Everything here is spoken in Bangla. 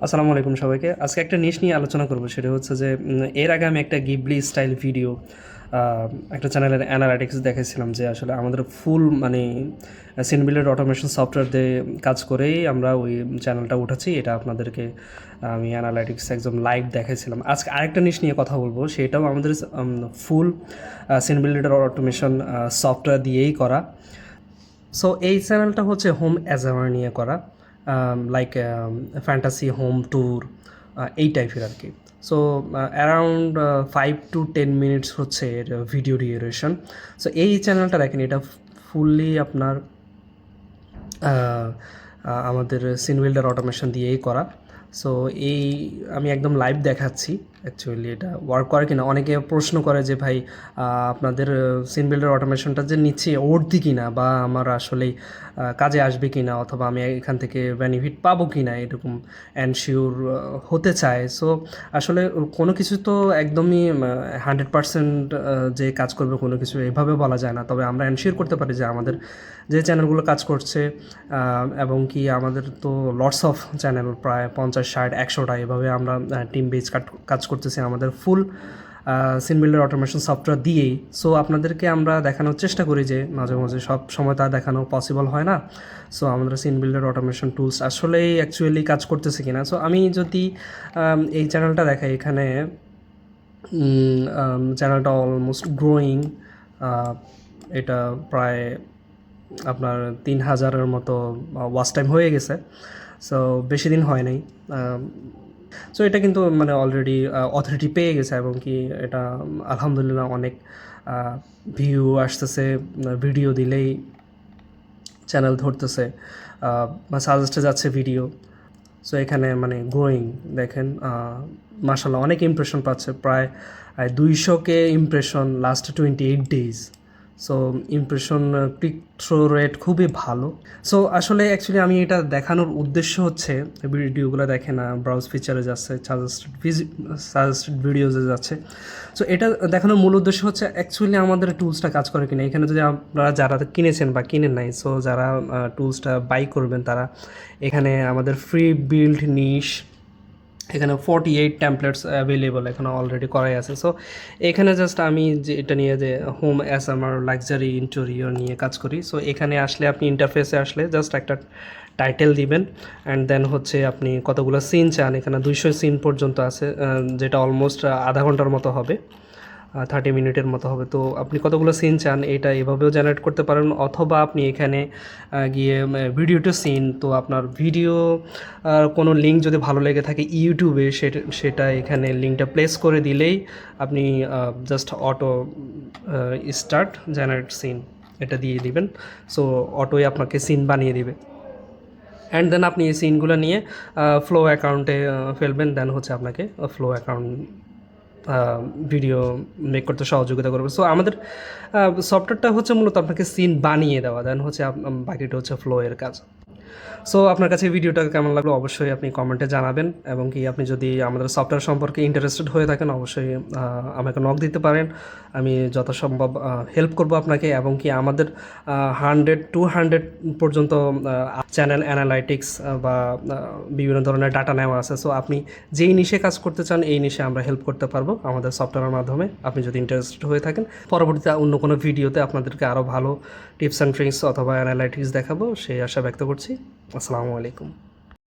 আসসালামু আলাইকুম সবাইকে। আজকে একটা জিনিস নিয়ে আলোচনা করব, সেটা হচ্ছে যে এর আগে আমি একটা গিবলি স্টাইল ভিডিও একটা চ্যানেলের অ্যানালাইটিক্স দেখেছিলাম যে আসলে আমাদের ফুল মানে সিন বিল্ডার অটোমেশন সফটওয়্যার দিয়ে কাজ করেই আমরা ওই চ্যানেলটা উঠাচ্ছি। এটা আপনাদেরকে আমি অ্যানালাইটিক্স একদম লাইভ দেখাইছিলাম। আজকে আরেকটা জিনিস নিয়ে কথা বলবো, সেটাও আমাদের ফুল সিন বিল্ডার অটোমেশন সফটওয়্যার দিয়েই করা। সো এই চ্যানেলটা হচ্ছে হোম অ্যাজামার নিয়ে করা, লাইক ফ্যান্টাসি হোম ট্যুর এই টাইপের আর কি। সো অ্যারাউন্ড 5 to 10 মিনিটস হচ্ছে এর ভিডিও ডিউরেশন। সো এই চ্যানেলটা দেখেন, এটা ফুললি আপনার আমাদের সিন বিল্ডার অটোমেশন দিয়েই করা। সো এই আমি একদম লাইভ দেখাচ্ছি অ্যাকচুয়ালি এটা ওয়ার্ক করে কিনা। অনেকে প্রশ্ন করে যে ভাই আপনাদের সিন বিল্ডার অটোমেশনটা যে নিচ্ছি উঠতি কিনা, বা আমার আসলেই কাজে আসবে কিনা, অথবা আমি এখান থেকে বেনিফিট পাবো কিনা, এরকম অ্যানশিওর হতে চায়। সো আসলে কোনো কিছু তো একদমই 100% যে কাজ করবে কোনো কিছু এভাবে বলা যায় না। তবে আমরা অ্যানশিওর করতে পারি যে আমাদের যে চ্যানেলগুলো কাজ করছে, এবং কি আমাদের তো লটস অফ চ্যানেল, প্রায় 50, 60, 100টা এভাবে আমরা টিম বেজ কাজ করতেছি আমাদের ফুল সিন বিল্ডার অটোমেশন সফটওয়্যার দিয়েই। সো আপনাদেরকে আমরা দেখানোর চেষ্টা করি যে মাঝে মাঝে সব সময় তা দেখানো পসিবল হয় না। সো আমাদের সিন বিল্ডার অটোমেশন টুলস আসলেই অ্যাকচুয়ালি কাজ করতেছে কিনা। সো আমি যদি এই চ্যানেলটা দেখাই, এখানে চ্যানেলটা অলমোস্ট গ্রোয়িং। এটা প্রায় আপনার 3,000-এর মতো ওয়াচ টাইম হয়ে গেছে। সো বেশি দিন হয় নাই। সো এটা কিন্তু মানে অলরেডি অথরিটি পেয়ে গেছে, এবং কি এটা আলহামদুলিল্লাহ অনেক ভিউ আসতেছে। ভিডিও দিলেই চ্যানেল ধরতেছে বা সাজেস্টে যাচ্ছে ভিডিও। সো এখানে মানে গ্রোয়িং দেখেন, মাশাল্লাহ অনেক ইমপ্রেশন পাচ্ছে, প্রায় 200K impression last 28 days। So impression click through rate খুবই ভালো। সো আসলে অ্যাকচুয়ালি আমি এটা দেখানোর উদ্দেশ্য হচ্ছে, ভিডিওগুলো দেখে না, ব্রাউজ ফিচারে যাচ্ছে, সাজেস্টেড ভিডিওজে যাচ্ছে। সো এটা দেখানোর মূল উদ্দেশ্য হচ্ছে অ্যাকচুয়ালি আমাদের টুলসটা কাজ করে কিনা। এখানে যদি আপনারা যারা কিনেছেন বা কিনেন নাই, সো যারা টুলসটা বাই করবেন তারা এখানে আমাদের ফ্রি বিল্ড নিশ, এখানে 48 টেমপ্লেটস অ্যাভেলেবল এখানে অলরেডি করাই আছে। সো এখানে জাস্ট আমি যে এটা নিয়ে যে হোম আমার লাক্সারি ইন্টেরিয়র নিয়ে কাজ করি। সো এখানে আসলে আপনি ইন্টারফেসে আসলে জাস্ট একটা টাইটেল দিবেন, অ্যান্ড দেন হচ্ছে আপনি কতগুলো সিন চান। এখানে 200 সিন পর্যন্ত আছে, যেটা অলমোস্ট আধা ঘন্টার মতো হবে, 30 মিনিটের মতো হবে। তো আপনি কতগুলো সিন চান এটা এভাবেও জেনারেট করতে পারেন, অথবা আপনি এখানে গিয়ে ভিডিও টু সিন, তো আপনার ভিডিও কোনো লিঙ্ক যদি ভালো লেগে থাকে ইউটিউবে, সেটা এখানে লিঙ্কটা প্লেস করে দিলেই আপনি জাস্ট অটো স্টার্ট জেনারেট সিন এটা দিয়ে দিবেন। সো অটোই আপনাকে সিন বানিয়ে দিবে, অ্যান্ড দেন আপনি এই সিনগুলো নিয়ে ফ্লো অ্যাকাউন্টে ফেলবেন। দেন হচ্ছে আপনাকে ফ্লো অ্যাকাউন্ট ভিডিও মেক করতে সহযোগিতা করবে। সো আমাদের সফটওয়্যারটা হচ্ছে মূলত আপনাকে সিন বানিয়ে দেওয়া, দেন হচ্ছে বাকিটা হচ্ছে ফ্লো এর কাজ। সো আপনার কাছে ভিডিওটা কেমন লাগলো অবশ্যই আপনি কমেন্টে জানাবেন, এবং কি আপনি যদি আমাদের সফটওয়্যার সম্পর্কে ইন্টারেস্টেড হয়ে থাকেন অবশ্যই আমাকে নক দিতে পারেন। আমি যথাসম্ভব হেল্প করব আপনাকে, এবং কি আমাদের 100 to 100 পর্যন্ত চ্যানেল অ্যানালাইটিক্স বা বিভিন্ন ধরনের ডাটা নেওয়া আছে। সো আপনি যেই নিশে কাজ করতে চান এই নিশে আমরা হেল্প করতে পারবো আমাদের সফটওয়্যারের মাধ্যমে, আপনি যদি ইন্টারেস্টেড হয়ে থাকেন। পরবর্তীতে অন্য কোনো ভিডিওতে আপনাদেরকে আরও ভালো টিপস অ্যান্ড ট্রিক্স অথবা অ্যানালাইটিক্স দেখাবো, সেই আশা ব্যক্ত করছি। আসসালামু আলাইকুম।